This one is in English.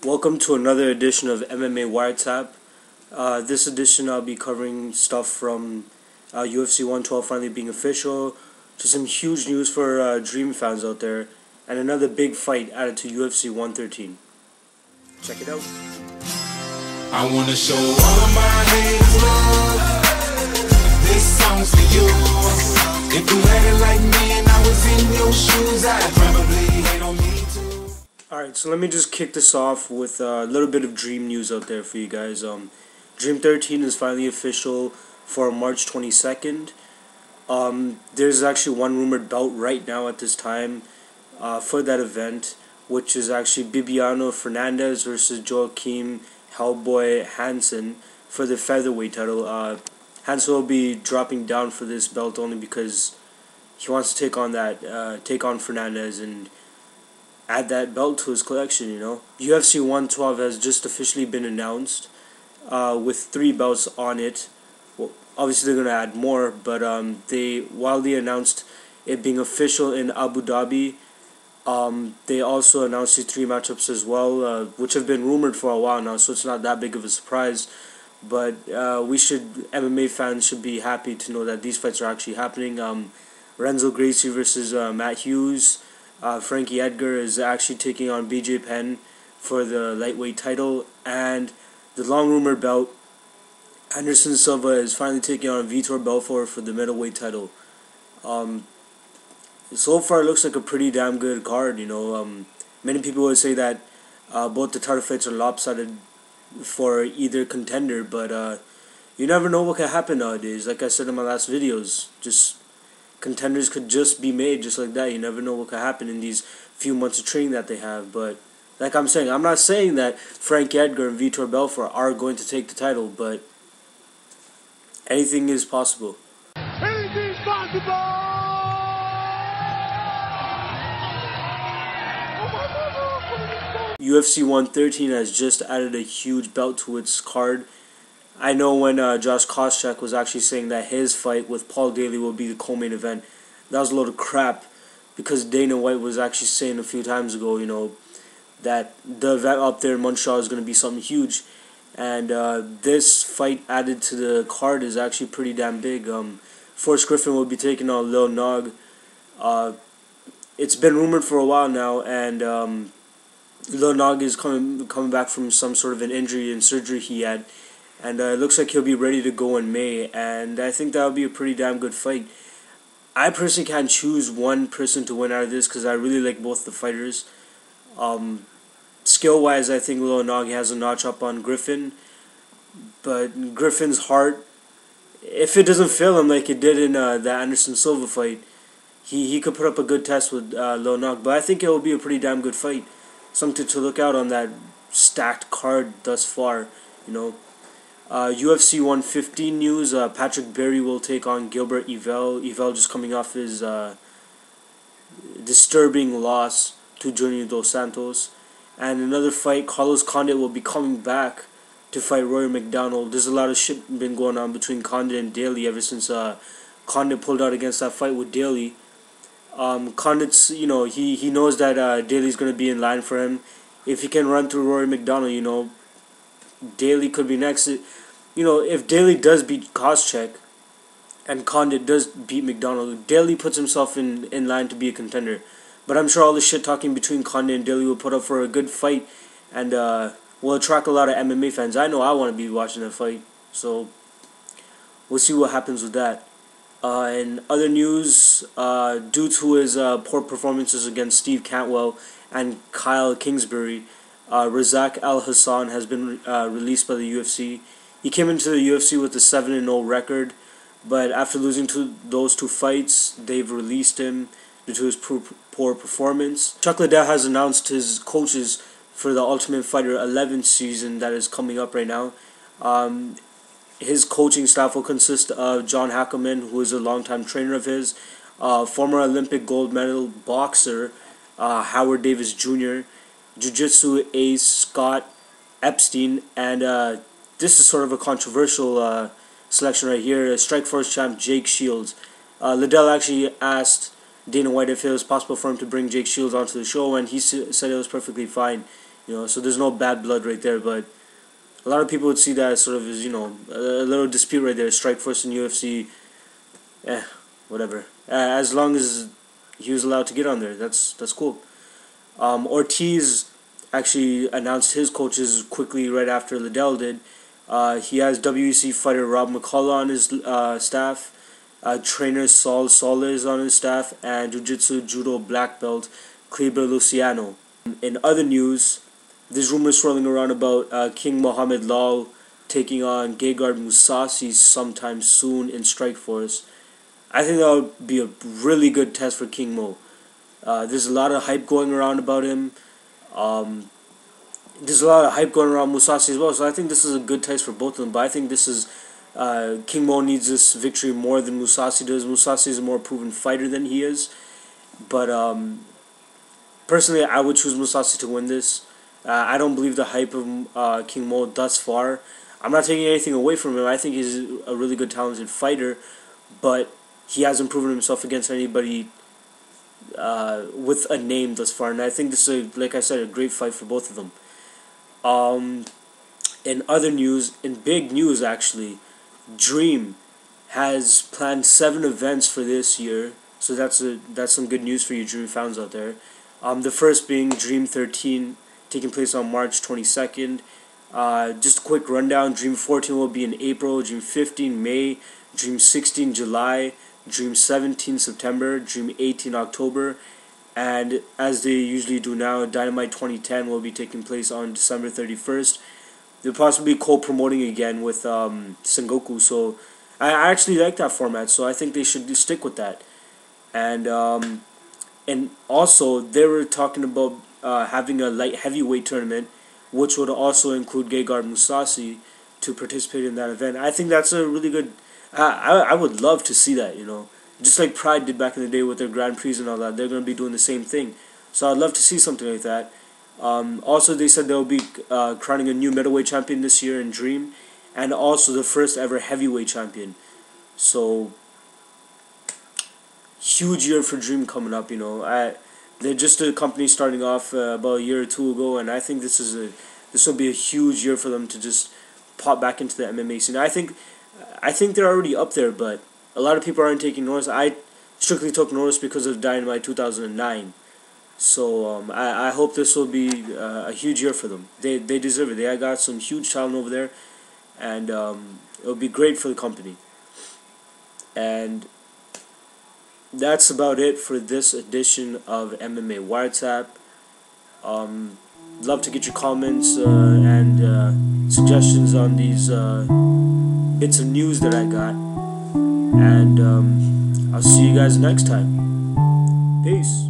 Welcome to another edition of MMA WireTap. This edition I'll be covering stuff from UFC 112 finally being official, to some huge news for Dream fans out there, and another big fight added to UFC 113. Check it out. I wanna show all of my haters love. This song's for you. If you had it like me and I was in your shoes, I'd probably hate on me too. Alright, so let me just kick this off with a little bit of Dream news out there for you guys. Dream 13 is finally official for March 22nd. There's actually one rumored bout right now at this time for that event, which is actually Bibiano Fernandez versus Joaquim Hellboy Hansen for the featherweight title. Hansen will be dropping down for this belt only because he wants to take on Fernandez and add that belt to his collection. UFC 112 has just officially been announced with 3 belts on it. Well, obviously they're gonna add more, but while they announced it being official in Abu Dhabi, they also announced these 3 matchups as well, which have been rumored for a while now, so it's not that big of a surprise. But MMA fans should be happy to know that these fights are actually happening. Renzo Gracie versus Matt Hughes. Frankie Edgar is actually taking on BJ Penn for the lightweight title, and the long-rumored bout, Anderson Silva is finally taking on Vitor Belfort for the middleweight title. So far, it looks like a pretty damn good card. Many people would say that both the title fights are lopsided for either contender, but you never know what can happen nowadays. Like I said in my last videos, contenders could just be made just like that. You never know what could happen in these few months of training that they have. But like I'm saying, I'm not saying that Frank Edgar and Vitor Belfort are going to take the title, but anything is possible. Anything is possible! UFC 113 has just added a huge belt to its card. I know when Josh Koscheck was actually saying that his fight with Paul Daly will be the co-main event, that was a load of crap, because Dana White was actually saying a few times ago, that the event up there in Montreal is going to be something huge, and this fight added to the card is actually pretty damn big. Forrest Griffin will be taking on Lil Nog. It's been rumored for a while now, and Lil Nog is coming back from some sort of an injury and surgery he had. And it looks like he'll be ready to go in May, and I think that'll be a pretty damn good fight. I personally can't choose one person to win out of this because I really like both the fighters. Skill-wise, I think Lil Nog has a notch up on Griffin, but Griffin's heart, if it doesn't fail him like it did in the Anderson Silva fight, he could put up a good test with Lil Nog. But I think it will be a pretty damn good fight, something to look out on that stacked card thus far. UFC 115 news, Patrick Berry will take on Gilbert Yvel. Yvel just coming off his disturbing loss to Junior Dos Santos. And another fight, Carlos Condit will be coming back to fight Rory McDonald. There's a lot of shit been going on between Condit and Daly ever since Condit pulled out against that fight with Daly. Condit's, he knows that Daly's going to be in line for him. If he can run through Rory McDonald, Daly could be next. If Daly does beat Koscheck and Condit does beat McDonald, Daly puts himself in line to be a contender. But I'm sure all the shit talking between Condit and Daly will put up for a good fight and will attract a lot of MMA fans. I know I want to be watching that fight, so we'll see what happens with that. In other news, due to his poor performances against Steve Cantwell and Kyle Kingsbury, Razak Al Hassan has been released by the UFC. He came into the UFC with a 7-0 record, but after losing to those 2 fights, they've released him due to his poor performance. Chuck Liddell has announced his coaches for the Ultimate Fighter 11 season that is coming up right now. His coaching staff will consist of John Hackelman, who is a longtime trainer of his, former Olympic gold medal boxer Howard Davis Jr., Jiu-Jitsu ace Scott Epstein, and this is sort of a controversial selection right here, Strikeforce champ Jake Shields. Liddell actually asked Dana White if it was possible for him to bring Jake Shields onto the show, and he said it was perfectly fine. So there's no bad blood right there. But a lot of people would see that as sort of as a little dispute right there. Strikeforce and UFC, whatever. As long as he was allowed to get on there, that's cool. Ortiz actually announced his coaches quickly right after Liddell did. He has WEC fighter Rob McCullough on his staff, trainer Saul Solis on his staff, and Jiu-Jitsu Judo black belt Kleber Luciano. In other news, there's rumors swirling around about King Mohammed Lal taking on Gegard Mousasi sometime soon in Strikeforce. I think that would be a really good test for King Mo. There's a lot of hype going around about him. There's a lot of hype going around Mousasi as well, so I think this is a good test for both of them. But I think this is King Mo needs this victory more than Mousasi does. Mousasi is a more proven fighter than he is. But personally, I would choose Mousasi to win this. I don't believe the hype of King Mo thus far. I'm not taking anything away from him. I think he's a really good, talented fighter, but he hasn't proven himself against anybody with a name thus far. And I think this is, like I said, a great fight for both of them. In other news, in big news actually, Dream has planned 7 events for this year. So that's some good news for you Dream fans out there. The first being Dream 13, taking place on March 22nd. Just a quick rundown. Dream 14 will be in April, Dream 15 May, Dream 16 July, Dream 17 September, Dream 18 October, and as they usually do now, Dynamite 2010 will be taking place on December 31st. They'll possibly be co-promoting again with Sengoku, so I actually like that format, so I think they should stick with that. And also, they were talking about having a light heavyweight tournament, which would also include Gegard Mousasi to participate in that event. I think that's a really good... I would love to see that, Just like Pride did back in the day with their Grand Prix and all that, they're going to be doing the same thing. So I'd love to see something like that. Also, they said they'll be crowning a new middleweight champion this year in Dream, and also the first ever heavyweight champion. So, huge year for Dream coming up, They're just a company starting off about a year or two ago, and I think this will be a huge year for them to just pop back into the MMA scene. I think they're already up there, but a lot of people aren't taking notice. I strictly took notice because of Dynamite 2009. So I hope this will be a huge year for them. They deserve it. They got some huge talent over there, and it'll be great for the company. And that's about it for this edition of MMA WireTap. Love to get your comments and suggestions on these bits of news that I got. And I'll see you guys next time. Peace.